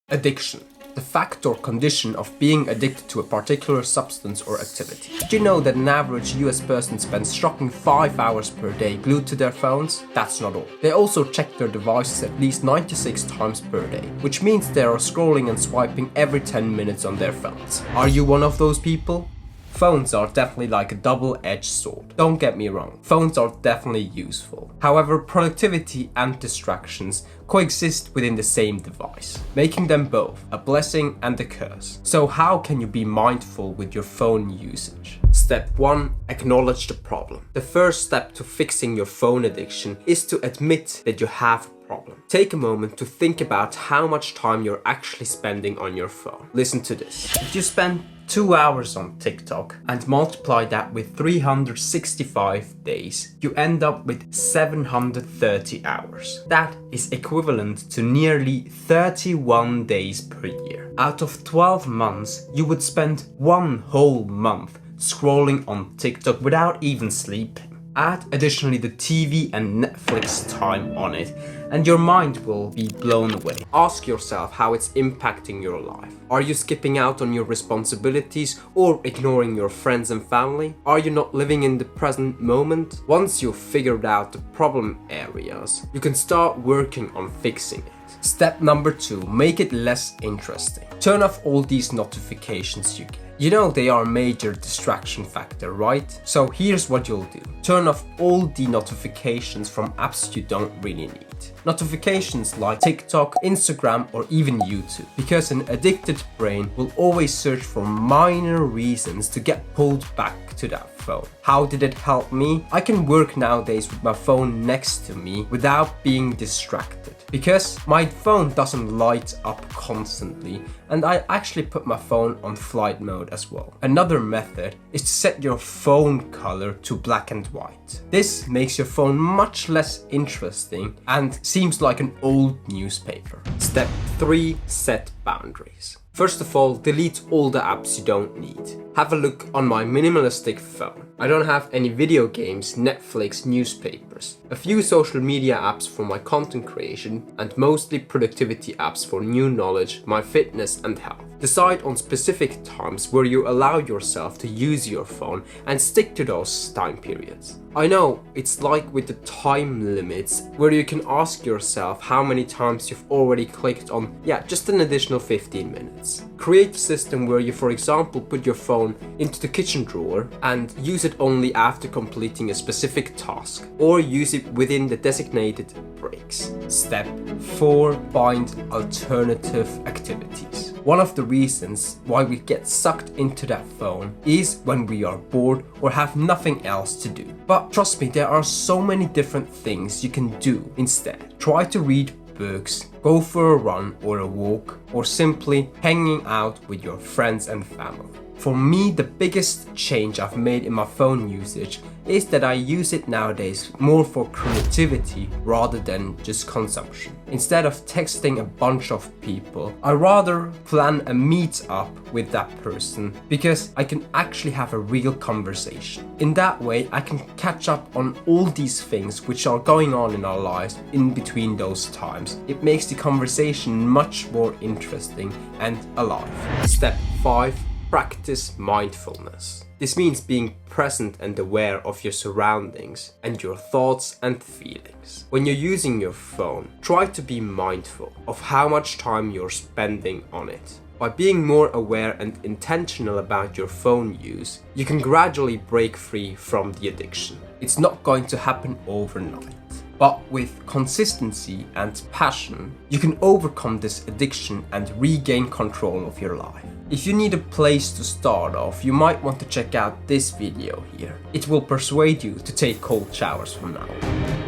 Addiction. The fact or condition of being addicted to a particular substance or activity. Did you know that an average US person spends shocking 5 hours per day glued to their phones? That's not all. They also check their devices at least 96 times per day, which means they are scrolling and swiping every 10 minutes on their phones. Are you one of those people? Phones are definitely like a double-edged sword. Don't get me wrong, phones are definitely useful. However, productivity and distractions coexist within the same device, making them both a blessing and a curse. So how can you be mindful with your phone usage? Step 1. Acknowledge the problem. The first step to fixing your phone addiction is to admit that you have a problem. Take a moment to think about how much time you're actually spending on your phone. Listen to this. If you spend 2 hours on TikTok and multiply that with 365 days, you end up with 730 hours. That is equivalent to nearly 31 days per year. Out of 12 months, you would spend 1 whole month scrolling on TikTok without even sleeping. Add additionally the TV and Netflix time on it, and your mind will be blown away. Ask yourself how it's impacting your life. Are you skipping out on your responsibilities or ignoring your friends and family? Are you not living in the present moment? Once you've figured out the problem areas, you can start working on fixing it. Step number 2, make it less interesting. Turn off all these notifications you get. You know they are a major distraction factor, right? So here's what you'll do. Turn off all the notifications from apps you don't really need. Notifications like TikTok, Instagram, or even YouTube. Because an addicted brain will always search for minor reasons to get pulled back to that phone. How did it help me? I can work nowadays with my phone next to me without being distracted. Because my phone doesn't light up constantly, and I actually put my phone on flight mode as well. Another method is to set your phone color to black and white. This makes your phone much less interesting and seems like an old newspaper. Step 3. Set boundaries. First of all, delete all the apps you don't need. Have a look on my minimalistic phone. I don't have any video games, Netflix, newspapers, a few social media apps for my content creation, and mostly productivity apps for new knowledge, my fitness and health. Decide on specific times where you allow yourself to use your phone and stick to those time periods. I know it's like with the time limits where you can ask yourself how many times you've already clicked on, just an additional 15 minutes. Create a system where you, for example, put your phone into the kitchen drawer and use it only after completing a specific task, or use it within the designated breaks. Step 4. Find alternative activities. One of the reasons why we get sucked into that phone is when we are bored or have nothing else to do. But trust me, there are so many different things you can do instead. Try to read books, go for a run or a walk, or simply hanging out with your friends and family. For me, the biggest change I've made in my phone usage is that I use it nowadays more for creativity rather than just consumption. Instead of texting a bunch of people, I rather plan a meet-up with that person because I can actually have a real conversation. In that way, I can catch up on all these things which are going on in our lives in between those times. It makes the conversation much more interesting and alive. Step 5. Practice mindfulness. This means being present and aware of your surroundings and your thoughts and feelings. When you're using your phone, try to be mindful of how much time you're spending on it. By being more aware and intentional about your phone use, you can gradually break free from the addiction. It's not going to happen overnight. But with consistency and passion, you can overcome this addiction and regain control of your life. If you need a place to start off, you might want to check out this video here. It will persuade you to take cold showers from now on.